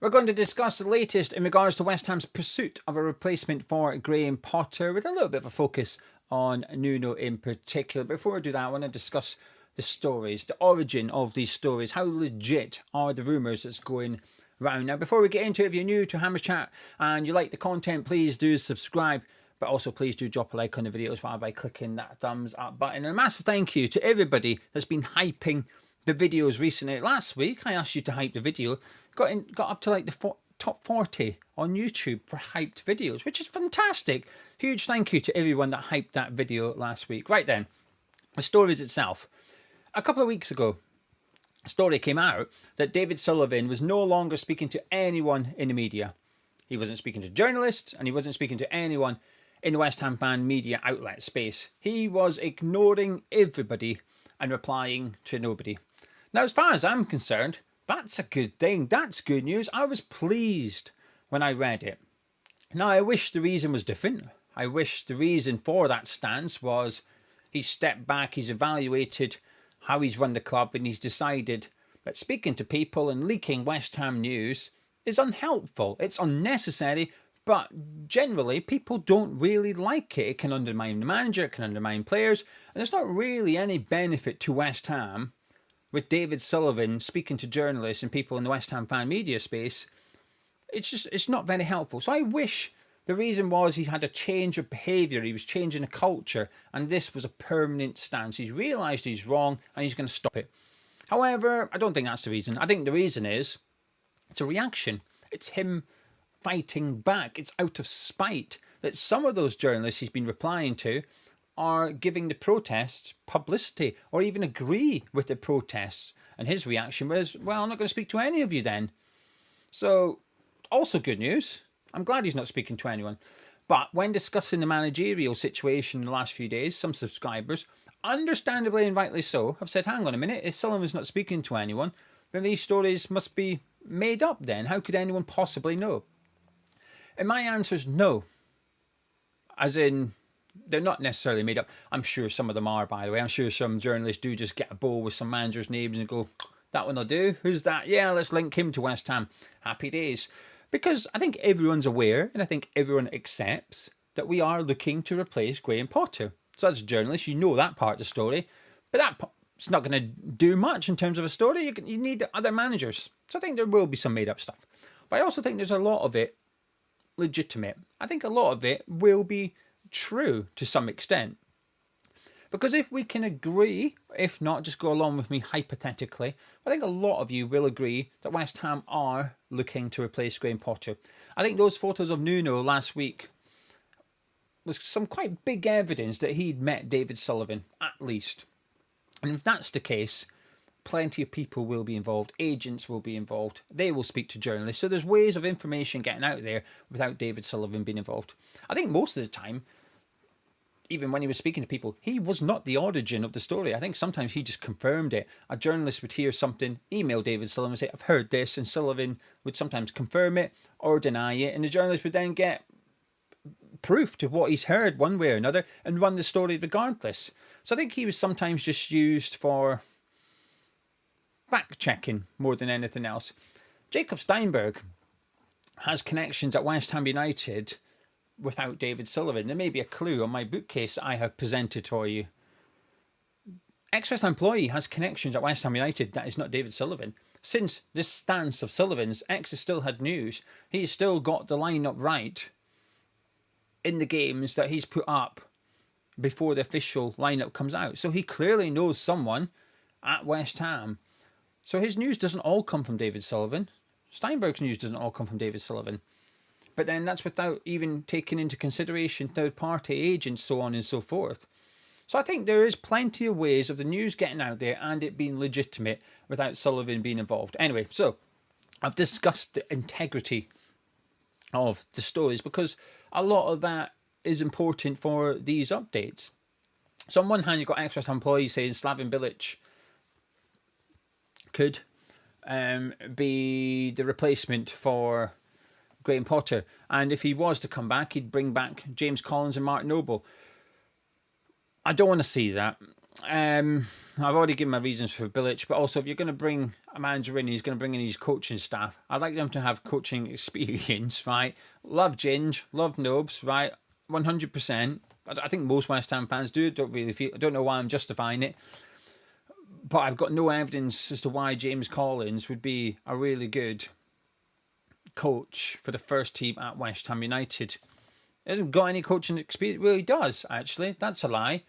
We're going to discuss the latest in regards to West Ham's pursuit of a replacement for Graham Potter, with a little bit of a focus on Nuno in particular. Before I do that, I want to discuss the stories, the origin of these stories. How legit are the rumours that's going round? Now, before we get into it, if you're new to Hammer Chat and you like the content, please do subscribe. But also, please do drop a like on the video as well by clicking that thumbs up button. And a massive thank you to everybody that's been hyping the videos recently. Last week, I asked you to hype the video. Got up to like the top 40 on YouTube for hyped videos, which is fantastic. Huge thank you to everyone that hyped that video last week. Right then, the stories itself. A couple of weeks ago, a story came out that David Sullivan was no longer speaking to anyone in the media. He wasn't speaking to journalists, and he wasn't speaking to anyone in the West Ham fan media outlet space. He was ignoring everybody and replying to nobody. Now, as far as I'm concerned, that's a good thing. That's good news. I was pleased when I read it. Now, I wish the reason was different. I wish the reason for that stance was he's stepped back, he's evaluated how he's run the club, and he's decided that speaking to people and leaking West Ham news is unhelpful. It's unnecessary, but generally people don't really like it. It can undermine the manager, it can undermine players, and there's not really any benefit to West Ham with David Sullivan speaking to journalists and people in the West Ham fan media space. It's not very helpful. So I wish the reason was he had a change of behaviour, he was changing a culture, and this was a permanent stance. He's realised he's wrong and he's going to stop it. However, I don't think that's the reason. I think the reason is it's a reaction. It's him fighting back. It's out of spite that some of those journalists he's been replying to are giving the protests publicity or even agree with the protests. And his reaction was, well, I'm not going to speak to any of you then. So, also good news. I'm glad he's not speaking to anyone. But when discussing the managerial situation in the last few days, some subscribers, understandably and rightly so, have said, hang on a minute, if Sullivan's not speaking to anyone, then these stories must be made up then. How could anyone possibly know? And my answer is no. As in, they're not necessarily made up. I'm sure some of them are, by the way. I'm sure some journalists do just get a bowl with some managers' names and go, that one will do. Who's that? Yeah, let's link him to West Ham. Happy days. Because I think everyone's aware, and I think everyone accepts, that we are looking to replace Graham Potter. So as a journalist, you know that part of the story. But that's not going to do much in terms of a story. You need other managers. So I think there will be some made up stuff. But I also think there's a lot of it legitimate. I think a lot of it will be true to some extent. Because if we can agree, if not, just go along with me hypothetically, I think a lot of you will agree that West Ham are looking to replace Graham Potter. I think those photos of Nuno last week was some quite big evidence that he'd met David Sullivan, at least. And if that's the case, plenty of people will be involved. Agents will be involved. They will speak to journalists. So there's ways of information getting out there without David Sullivan being involved. I think most of the time, even when he was speaking to people, he was not the origin of the story. I think sometimes he just confirmed it. A journalist would hear something, email David Sullivan and say, I've heard this, and Sullivan would sometimes confirm it or deny it, and the journalist would then get proof to what he's heard one way or another and run the story regardless. So I think he was sometimes just used for fact-checking more than anything else. Jacob Steinberg has connections at West Ham United without David Sullivan. There may be a clue on my bookcase I have presented for you. Ex-West Ham employee has connections at West Ham United that is not David Sullivan. Since this stance of Sullivan's, X has still had news. He's still got the lineup right in the games that he's put up before the official lineup comes out. So he clearly knows someone at West Ham. So his news doesn't all come from David Sullivan. Steinberg's news doesn't all come from David Sullivan. But then that's without even taking into consideration third-party agents, so on and so forth. So I think there is plenty of ways of the news getting out there and it being legitimate without Sullivan being involved. Anyway, so I've discussed the integrity of the stories because a lot of that is important for these updates. So on one hand, you've got Ex-West Ham employees saying Slaven Bilic could be the replacement for Graham Potter, and if he was to come back, he'd bring back James Collins and Mark Noble. I don't want to see that. I've already given my reasons for Bilic, but also if you're going to bring a manager in, he's going to bring in his coaching staff. I'd like them to have coaching experience, right? Love Ginge, love Nobes, right? 100%. I think most West Ham fans do. I don't know why I'm justifying it, but I've got no evidence as to why James Collins would be a really good coach for the first team at West Ham United. He hasn't got any coaching experience. Well, he does, actually. That's a lie.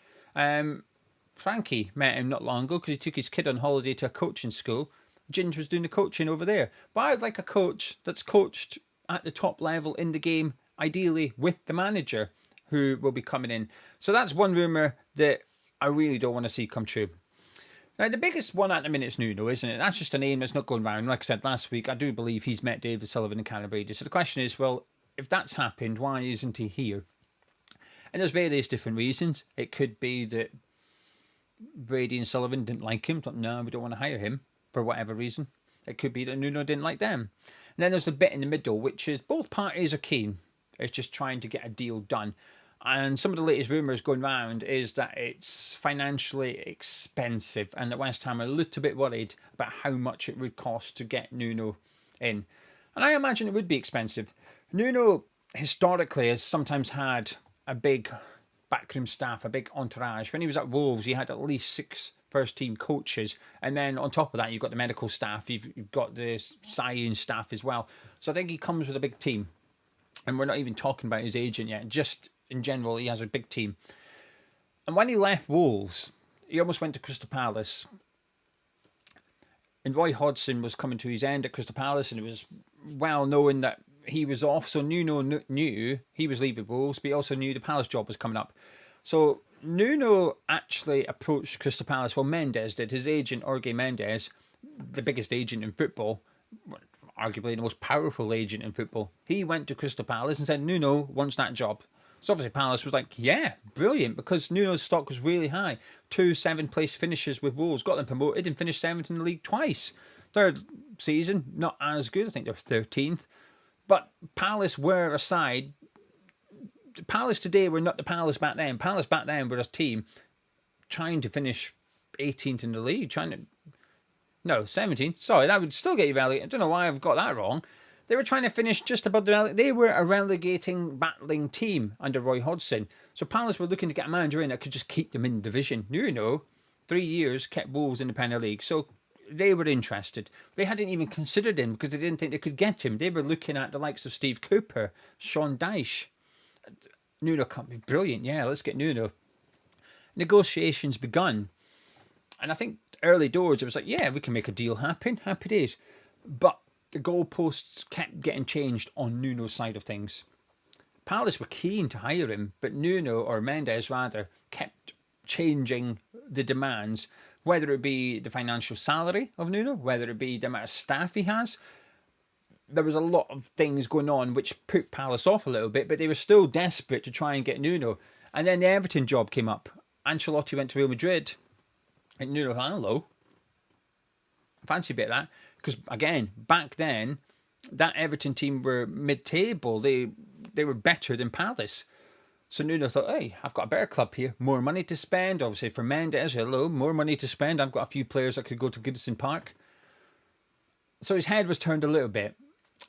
Frankie met him not long ago because he took his kid on holiday to a coaching school. Ginge was doing the coaching over there. But I'd like a coach that's coached at the top level in the game, ideally with the manager who will be coming in. So that's one rumour that I really don't want to see come true. Now, the biggest one at the minute is Nuno, isn't it? That's just a name that's not going round. Like I said last week, I do believe he's met David Sullivan and Karren Brady. So the question is, well, if that's happened, why isn't he here? And there's various different reasons. It could be that Brady and Sullivan didn't like him. Thought, no, we don't want to hire him for whatever reason. It could be that Nuno didn't like them. And then there's the bit in the middle, which is both parties are keen. It's just trying to get a deal done. And some of the latest rumours going round is that it's financially expensive and that West Ham are a little bit worried about how much it would cost to get Nuno in. And I imagine it would be expensive. Nuno historically has sometimes had a big backroom staff, a big entourage. When he was at Wolves, he had at least 6 first-team coaches. And then on top of that, you've got the medical staff. You've got the science staff as well. So I think he comes with a big team. And we're not even talking about his agent yet. Just in general, he has a big team. And when he left Wolves, he almost went to Crystal Palace. And Roy Hodgson was coming to his end at Crystal Palace, and it was well known that he was off. So Nuno knew he was leaving Wolves, but he also knew the Palace job was coming up. So Nuno actually approached Crystal Palace. Well, Mendes did. His agent, Jorge Mendes, the biggest agent in football, arguably the most powerful agent in football. He went to Crystal Palace and said, Nuno wants that job. So obviously Palace was like, yeah, brilliant, because Nuno's stock was really high. 2 7th-place finishes with Wolves, got them promoted and finished 7th in the league twice. Third season, not as good. I think they were 13th. But Palace were a side. Palace today were not the Palace back then. Palace back then were a team trying to finish 18th in the league. 17th. Sorry, that would still get you relegated. I don't know why I've got that wrong. They were trying to finish just above the They were a relegating, battling team under Roy Hodgson. So Palace were looking to get a manager in that could just keep them in the division. 3 years kept Wolves in the Premier League. So they were interested. They hadn't even considered him because they didn't think they could get him. They were looking at the likes of Steve Cooper, Sean Dyche. Nuno can't be brilliant. Yeah, let's get Nuno. Negotiations begun. And I think early doors, it was like, yeah, we can make a deal happen. Happy days. But the goalposts kept getting changed on Nuno's side of things. Palace were keen to hire him, but Nuno, or Mendes rather, kept changing the demands, whether it be the financial salary of Nuno, whether it be the amount of staff he has. There was a lot of things going on which put Palace off a little bit, but they were still desperate to try and get Nuno. And then the Everton job came up. Ancelotti went to Real Madrid. And Nuno thought, hello. Fancy a bit of that. Because, again, back then, that Everton team were mid-table. They were better than Palace. So Nuno thought, hey, I've got a better club here. More money to spend. Obviously, for Mendes, hello, more money to spend. I've got a few players that could go to Goodison Park. So his head was turned a little bit.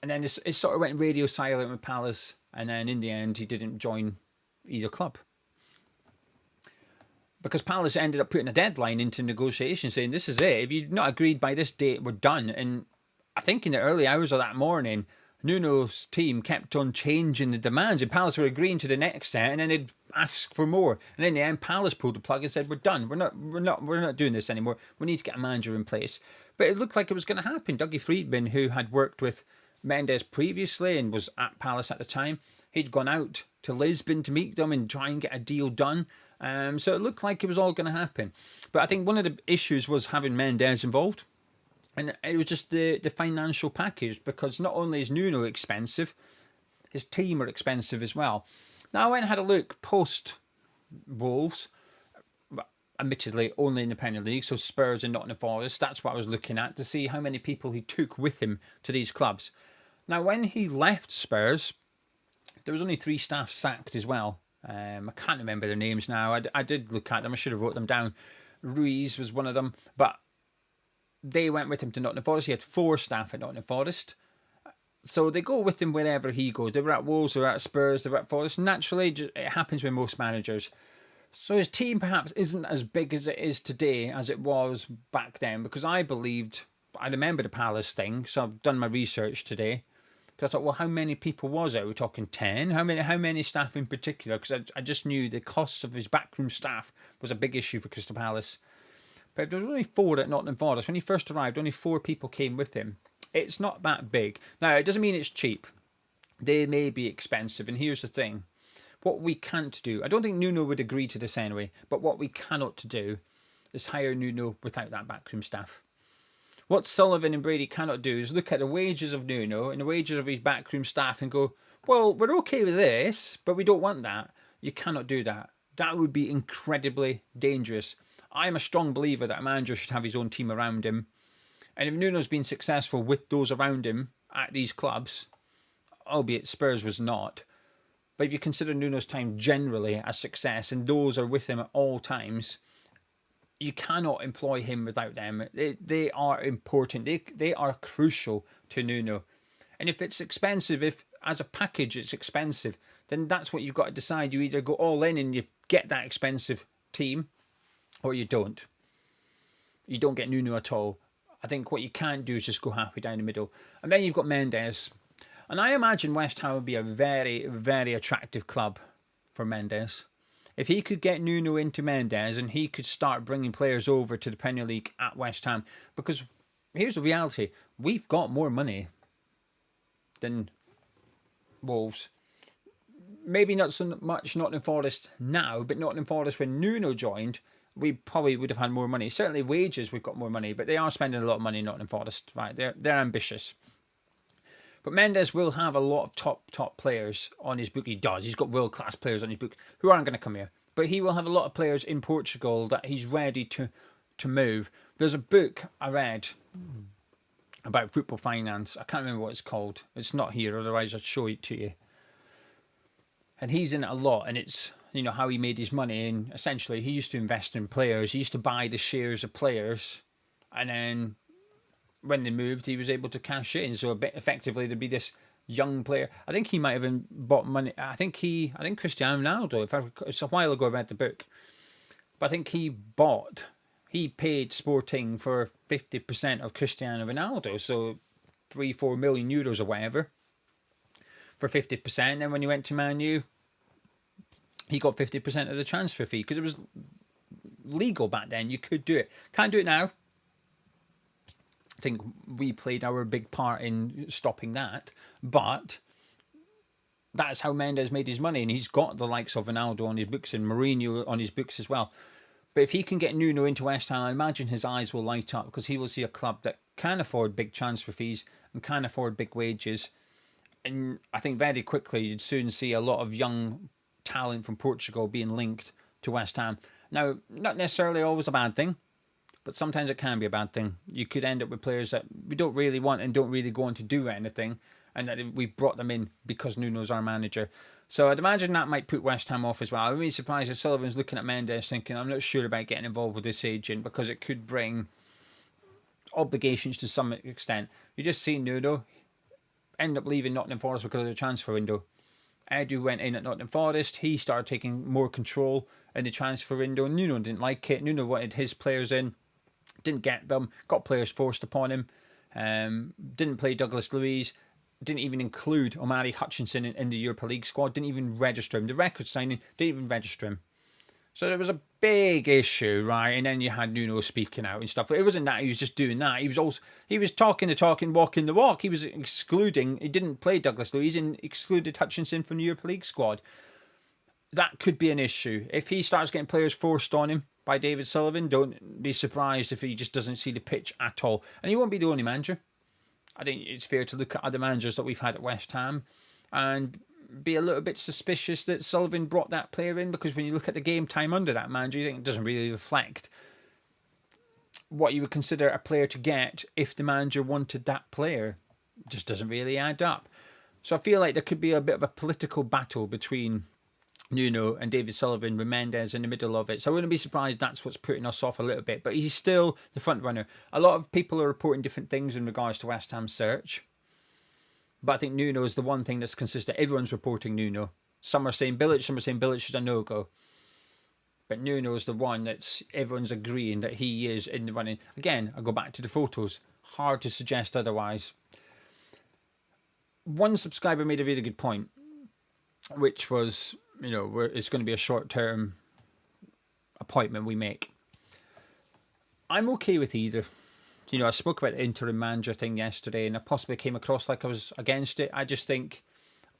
And then it sort of went radio silent with Palace. And then in the end, he didn't join either club. Because Palace ended up putting a deadline into negotiations saying, this is it. If you've not agreed by this date, we're done. And I think in the early hours of that morning, Nuno's team kept on changing the demands. And Palace were agreeing to the next set, and then they'd ask for more. And in the end, Palace pulled the plug and said, we're done. We're not doing this anymore. We need to get a manager in place. But it looked like it was going to happen. Dougie Friedman, who had worked with Mendes previously and was at Palace at the time, he'd gone out to Lisbon to meet them and try and get a deal done. So it looked like it was all going to happen. But I think one of the issues was having Mendes involved. And it was just the financial package, because not only is Nuno expensive, his team are expensive as well. Now, I went and had a look post-Wolves, admittedly only in the Premier League, so Spurs and Nottingham Forest. That's what I was looking at, to see how many people he took with him to these clubs. Now, when he left Spurs, there was only 3 staff sacked as well. I can't remember their names now. I did look at them. I should have wrote them down. Ruiz was one of them, but they went with him to Nottingham Forest. He had 4 staff at Nottingham Forest. So they go with him wherever he goes. They were at Wolves, they were at Spurs, they were at Forest. Naturally, it happens with most managers. So his team perhaps isn't as big as it is today as it was back then, because I remember the Palace thing, so I've done my research today. Because I thought, well, how many people was it? We're talking 10? How many staff in particular? Because I just knew the costs of his backroom staff was a big issue for Crystal Palace. But there was only 4 at Nottingham Forest. When he first arrived, only 4 people came with him. It's not that big. Now, it doesn't mean it's cheap. They may be expensive. And here's the thing. What we can't do, I don't think Nuno would agree to this anyway, but what we cannot do is hire Nuno without that backroom staff. What Sullivan and Brady cannot do is look at the wages of Nuno and the wages of his backroom staff and go, well, we're okay with this, but we don't want that. You cannot do that. That would be incredibly dangerous. I'm a strong believer that a manager should have his own team around him. And if Nuno's been successful with those around him at these clubs, albeit Spurs was not, but if you consider Nuno's time generally a success and those are with him at all times, you cannot employ him without them. They are important. They are crucial to Nuno. And if it's expensive, if as a package it's expensive, then that's what you've got to decide. You either go all in and you get that expensive team, or you don't. You don't get Nuno at all. I think what you can't do is just go halfway down the middle. And then you've got Mendes. And I imagine West Ham would be a very, very attractive club for Mendes. If he could get Nuno into Mendes and he could start bringing players over to the Premier League at West Ham. Because here's the reality. We've got more money than Wolves. Maybe not so much Nottingham Forest now, but Nottingham Forest when Nuno joined, we probably would have had more money. Certainly wages, we've got more money, but they are spending a lot of money in Nottingham Forest. Right? They're ambitious. But Mendes will have a lot of top players on his book. He does. He's got world-class players on his book who aren't going to come here. But he will have a lot of players in Portugal that he's ready to move. There's a book I read about football finance. I can't remember what it's called. It's not here, otherwise I'd show it to you. And he's in it a lot, and it's, you know, how he made his money. And essentially, he used to invest in players. He used to buy the shares of players, and then when they moved, he was able to cash in. So a bit effectively, there'd be this young player. I think he might have even bought money. I think Cristiano Ronaldo. It's a while ago I read the book, but I think he paid Sporting for 50% of Cristiano Ronaldo. So 3-4 million euros or whatever for 50%. And then when he went to Man U, he got 50% of the transfer fee because it was legal back then. You could do it. Can't do it now. I think we played our big part in stopping that, but that's how Mendes made his money, and he's got the likes of Ronaldo on his books and Mourinho on his books as well. But if he can get Nuno into West Ham, I imagine his eyes will light up because he will see a club that can afford big transfer fees and can afford big wages. And I think very quickly you'd soon see a lot of young talent from Portugal being linked to West Ham. Now, not necessarily always a bad thing, but sometimes it can be a bad thing. You could end up with players that we don't really want and don't really go on to do anything, and that we've brought them in because Nuno's our manager. So I'd imagine that might put West Ham off as well. I wouldn't be surprised if Sullivan's looking at Mendes thinking, I'm not sure about getting involved with this agent because it could bring obligations to some extent. You just see Nuno end up leaving Nottingham Forest because of the transfer window. Edu went in at Nottingham Forest. He started taking more control in the transfer window. Nuno didn't like it. Nuno wanted his players in. Didn't get them. Got players forced upon him. Didn't play Douglas Luiz. Didn't even include Omari Hutchinson in the Europa League squad. Didn't even register him. The record signing didn't even register him. So there was a big issue, right? And then you had Nuno speaking out and stuff. But it wasn't that he was just doing that. He was talking the talk and walking the walk. He was excluding. He didn't play Douglas Luiz and excluded Hutchinson from the Europa League squad. That could be an issue. If he starts getting players forced on him by David Sullivan, don't be surprised if he just doesn't see the pitch at all. And he won't be the only manager. I think it's fair to look at other managers that we've had at West Ham and be a little bit suspicious that Sullivan brought that player in, because when you look at the game time under that manager, you think it doesn't really reflect what you would consider a player to get if the manager wanted that player. It just doesn't really add up. So I feel like there could be a bit of a political battle between Nuno and David Sullivan with Mendes in the middle of it. So I wouldn't be surprised that's what's putting us off a little bit. But he's still the front runner. A lot of people are reporting different things in regards to West Ham's search. But I think Nuno is the one thing that's consistent. Everyone's reporting Nuno. Some are saying Bilic, some are saying Bilic is a no-go. But Nuno is the one that's everyone's agreeing that he is in the running. Again, I go back to the photos. Hard to suggest otherwise. One subscriber made a really good point, which was, it's going to be a short-term appointment we make. I'm okay with either. I spoke about the interim manager thing yesterday, and I possibly came across like I was against it. I just think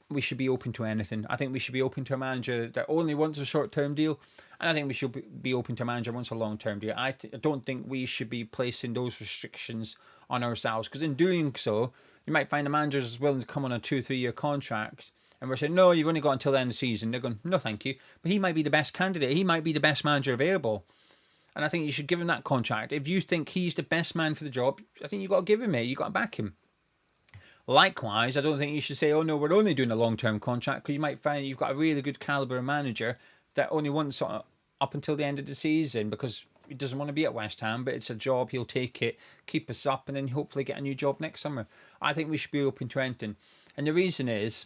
we should be open to anything. I think we should be open to a manager that only wants a short-term deal, and I think we should be open to a manager that wants a long-term deal. I don't think we should be placing those restrictions on ourselves, because in doing so, you might find a manager is willing to come on a 2-3 year contract, and we're saying, no, you've only got until the end of the season. They're going, no, thank you. But he might be the best candidate. He might be the best manager available. And I think you should give him that contract. If you think he's the best man for the job, I think you've got to give him it. You've got to back him. Likewise, I don't think you should say, oh no, we're only doing a long-term contract, because you might find you've got a really good calibre manager that only wants up until the end of the season because he doesn't want to be at West Ham, but it's a job, he'll take it, keep us up, and then hopefully get a new job next summer. I think we should be open to anything. And the reason is,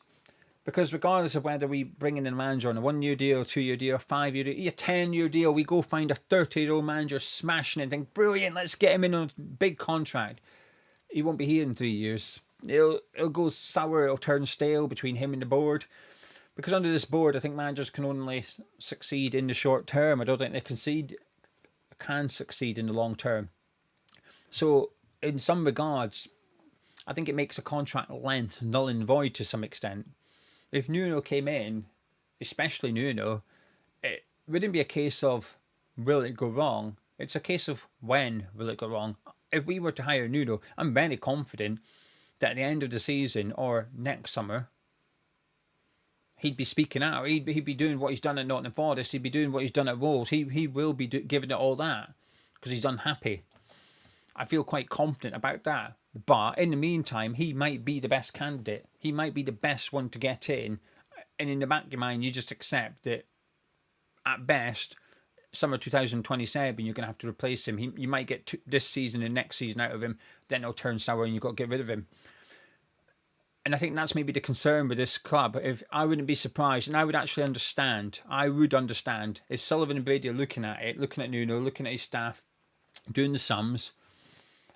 because regardless of whether we bring in a manager on a 1-year deal, 2-year deal, 5-year deal, a 10-year deal, we go find a 30-year-old manager smashing it and think, brilliant, let's get him in on a big contract. He won't be here in 3 years. It'll go sour, it'll turn stale between him and the board. Because under this board, I think managers can only succeed in the short term. I don't think they can succeed in the long term. So, in some regards, I think it makes a contract length null and void to some extent. If Nuno came in, especially Nuno, it wouldn't be a case of will it go wrong. It's a case of when will it go wrong. If we were to hire Nuno, I'm very confident that at the end of the season or next summer, he'd be speaking out. He'd be doing what he's done at Nottingham Forest. He'd be doing what he's done at Wolves. He will be giving it all that because he's unhappy. I feel quite confident about that. But in the meantime, he might be the best candidate. He might be the best one to get in. And in the back of your mind, you just accept that at best, summer 2027, you're going to have to replace him. You might get this season and next season out of him. Then it'll turn sour and you've got to get rid of him. And I think that's maybe the concern with this club. If I wouldn't be surprised, and I would actually understand. I would understand if Sullivan and Brady are looking at it, looking at Nuno, looking at his staff, doing the sums,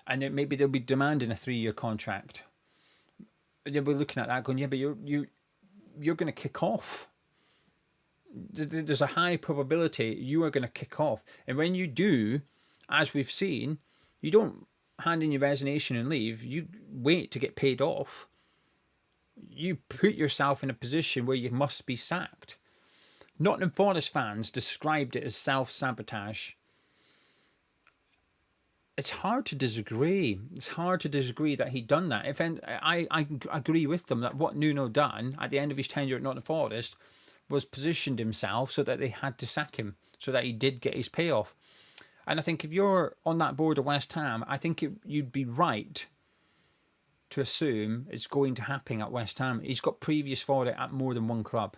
and then maybe they'll be demanding a 3-year contract. They'll be looking at that, going, "Yeah, but you're going to kick off. There's a high probability you are going to kick off, and when you do, as we've seen, you don't hand in your resignation and leave. You wait to get paid off. You put yourself in a position where you must be sacked." Nottingham Forest fans described it as self-sabotage. It's hard to disagree. It's hard to disagree that he'd done that. I agree with them that what Nuno done at the end of his tenure at Nottingham Forest was positioned himself so that they had to sack him, so that he did get his payoff. And I think if you're on that board of West Ham, I think you'd be right to assume it's going to happen at West Ham. He's got previous for it at more than one club.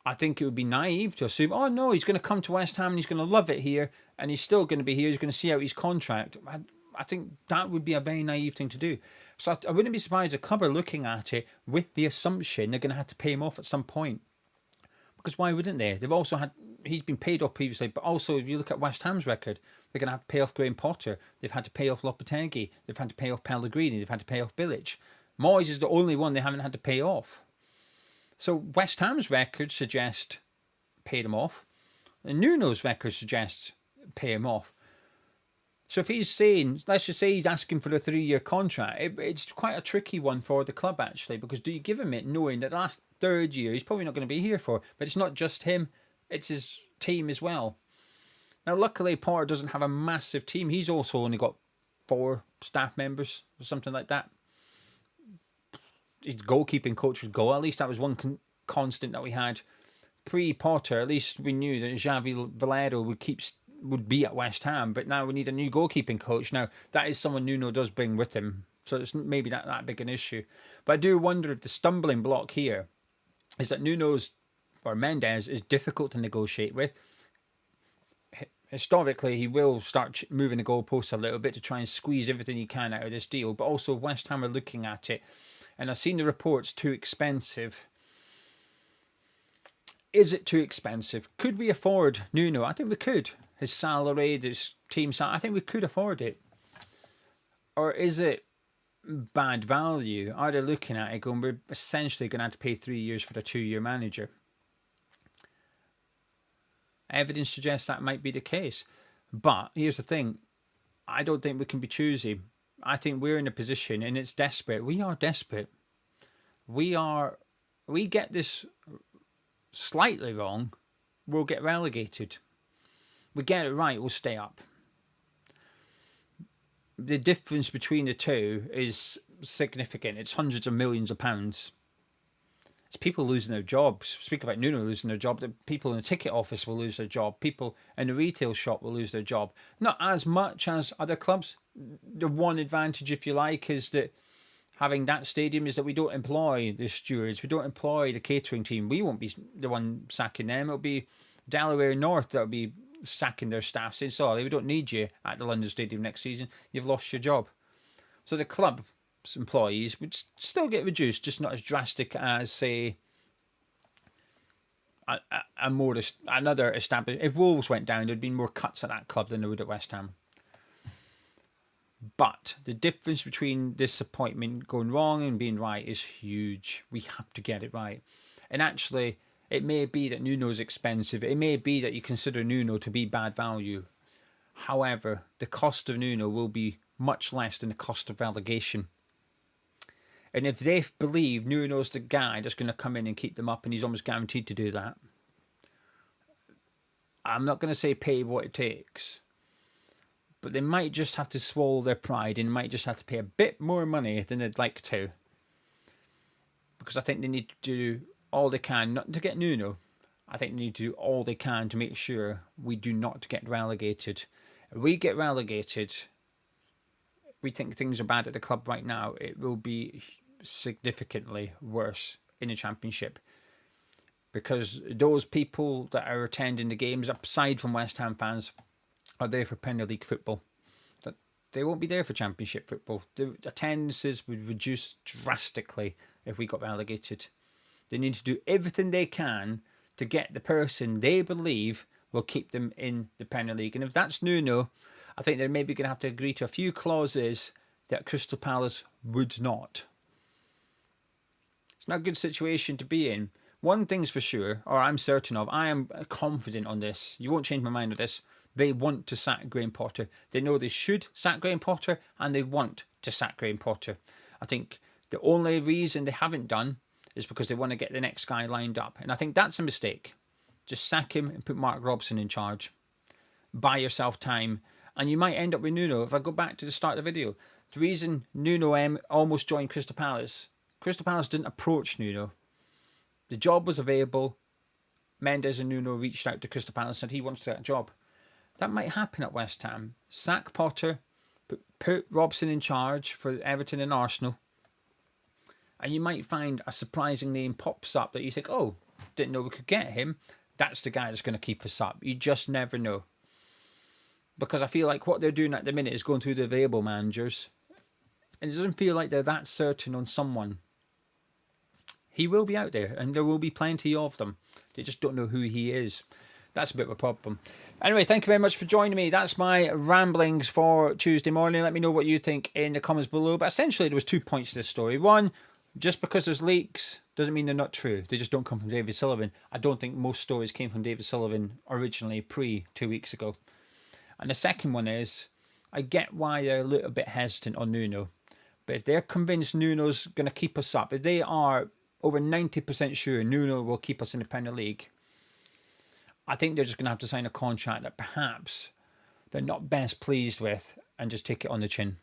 I think it would be naive to assume, oh no, he's going to come to West Ham and he's going to love it here and he's still going to be here, he's going to see out his contract. I think that would be a very naive thing to do. So I wouldn't be surprised if the club are looking at it with the assumption they're going to have to pay him off at some point. Because why wouldn't they? They've also he's been paid off previously, but also if you look at West Ham's record, they're going to have to pay off Graham Potter. They've had to pay off Lopetegui. They've had to pay off Pellegrini. They've had to pay off Bilic. Moyes is the only one they haven't had to pay off. So West Ham's record suggests pay them off. And Nuno's record suggests pay him off. So if he's saying, let's just say he's asking for a 3-year contract, it's quite a tricky one for the club actually, because do you give him it knowing that the last third year he's probably not going to be here for, but it's not just him, it's his team as well. Now luckily Potter doesn't have a massive team. He's also only got 4 staff members or something like that. His goalkeeping coach would go. At least that was one constant that we had. Pre-Potter, at least we knew that Xavi Valero would be at West Ham, but now we need a new goalkeeping coach. Now, that is someone Nuno does bring with him, so it's maybe that big an issue. But I do wonder if the stumbling block here is that Nuno's or Mendes is difficult to negotiate with. Historically, he will start moving the goalposts a little bit to try and squeeze everything he can out of this deal. But also, West Ham are looking at it, and I've seen the reports too expensive. Is it too expensive? Could we afford Nuno? I think we could. His salary, his team salary, I think we could afford it. Or is it bad value? Are they looking at it going, we're essentially going to have to pay 3 years for a 2-year manager? Evidence suggests that might be the case. But here's the thing. I don't think we can be choosy. I think we're in a position, and it's desperate. We are desperate. We get this slightly wrong, we'll get relegated. We get it right, we'll stay up. The difference between the two is significant. It's hundreds of millions of pounds. It's people losing their jobs. Speak about Nuno losing their job. The people in the ticket office will lose their job. People in the retail shop will lose their job. Not as much as other clubs. The one advantage, if you like, is that having that stadium is that we don't employ the stewards. We don't employ the catering team. We won't be the one sacking them. It'll be Delaware North that'll be sacking their staff, saying, sorry, we don't need you at the London Stadium next season. You've lost your job. So the club's employees would still get reduced, just not as drastic as, say, another established. If Wolves went down, there'd be more cuts at that club than there would at West Ham. But the difference between disappointment going wrong and being right is huge. We have to get it right. And actually, it may be that Nuno's expensive. It may be that you consider Nuno to be bad value. However, the cost of Nuno will be much less than the cost of relegation. And if they believe Nuno's the guy that's going to come in and keep them up, and he's almost guaranteed to do that, I'm not going to say pay what it takes, but they might just have to swallow their pride and might just have to pay a bit more money than they'd like to. Because I think they need to do all they can, not to get Nuno. I think they need to do all they can to make sure we do not get relegated. If we get relegated, we think things are bad at the club right now, it will be significantly worse in the Championship. Because those people that are attending the games, aside from West Ham fans, are there for Premier League football. They won't be there for Championship football. The attendances would reduce drastically if we got relegated. They need to do everything they can to get the person they believe will keep them in the Premier League. And if that's Nuno, I think they're maybe going to have to agree to a few clauses that Crystal Palace would not. It's not a good situation to be in. One thing's for sure, or I'm certain of, I am confident on this. You won't change my mind on this. They want to sack Graham Potter. They know they should sack Graham Potter, and they want to sack Graham Potter. I think the only reason they haven't done is because they want to get the next guy lined up. And I think that's a mistake. Just sack him and put Mark Robson in charge. Buy yourself time. And you might end up with Nuno. If I go back to the start of the video, the reason Nuno almost joined Crystal Palace didn't approach Nuno. The job was available. Mendes and Nuno reached out to Crystal Palace and said he wants that job. That might happen at West Ham. Sack Potter, put Robson in charge for Everton and Arsenal. And you might find a surprising name pops up that you think, oh, didn't know we could get him. That's the guy that's going to keep us up. You just never know. Because I feel like what they're doing at the minute is going through the available managers. And it doesn't feel like they're that certain on someone. He will be out there, and there will be plenty of them. They just don't know who he is. That's a bit of a problem. Anyway, thank you very much for joining me. That's my ramblings for Tuesday morning. Let me know what you think in the comments below. But essentially, there was 2 points to this story. One, just because there's leaks doesn't mean they're not true. They just don't come from David Sullivan. I don't think most stories came from David Sullivan originally, 2 weeks ago. And the second one is, I get why they're a little bit hesitant on Nuno. But if they're convinced Nuno's going to keep us up, if they are over 90% sure Nuno will keep us in the Premier League, I think they're just going to have to sign a contract that perhaps they're not best pleased with and just take it on the chin.